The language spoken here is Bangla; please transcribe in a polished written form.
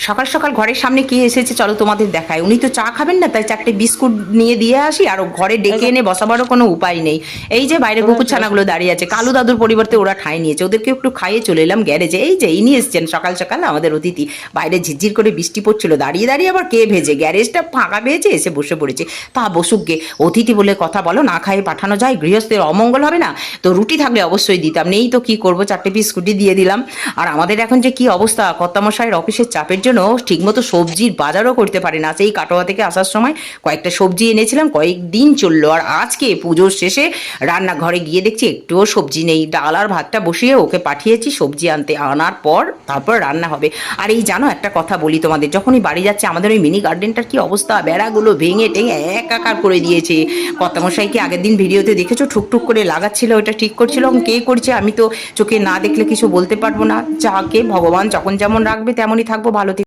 সকাল সকাল ঘরের সামনে কে এসেছে চলো তোমাদের দেখায়। উনি তো চা খাবেন না, তাই 4টে বিস্কুট নিয়ে দিয়ে আসি, আর ঘরে ডেকে এনে বসাবারও কোনো উপায় নেই। এই যে বাইরে কুকুর ছানাগুলো দাঁড়িয়ে আছে, কালু দাদুর পরিবর্তে ওরা ঠাঁই নিয়েছে, ওদেরকে একটু খাইয়ে চলে এলাম গ্যারেজে। এই যে ইনি এসছেন সকাল সকাল আমাদের অতিথি। বাইরে ঝিরঝির করে বৃষ্টি পড়ছিল, দাঁড়িয়ে দাঁড়িয়ে আবার কে ভেজে, গ্যারেজটা ফাঁকা পেয়েছে, এসে বসে পড়েছে। তা বসুক গে, অতিথি বলে কথা বলো, না খাইয়ে পাঠানো যায়, গৃহস্থের অমঙ্গল হবে না তো। রুটি থাকলে অবশ্যই দিতাম, নেই তো কি করবো, 4টে বিস্কুটই দিয়ে দিলাম। আর আমাদের এখন যে কি অবস্থা, কর্তামশাইয়ের অফিসের চাপের জন্য ঠিকমতো সবজির বাজারও করতে পারে না। সেই কাটোয়া থেকে আসার সময় কয়েকটা সবজি এনেছিলাম, কয়েকদিন চললো। আর আজকে পুজোর শেষে রান্নাঘরে গিয়ে দেখছি একটুও সবজি নেই। ডাল আর ভাতটা বসিয়ে ওকে পাঠিয়েছি সবজি আনতে, আনার পর তারপর রান্না হবে। আর এই জানো একটা কথা বলি তোমাদের, যখনই বাড়ি যাচ্ছে আমাদের ওই মিনি গার্ডেনটার কি অবস্থা, বেড়াগুলো ভেঙে টেঙে একাকার করে দিয়েছে। কর্তামশাইকে আগের দিন ভিডিওতে দেখেছো, ঠুকঠুক করে লাগাচ্ছিল, ওটা ঠিক করছিল। কে করছে আমি তো চোখে না দেখলে কিছু বলতে পারবো না। যাকে ভগবান যখন যেমন রাখবে তেমনই থাকবো, ভালো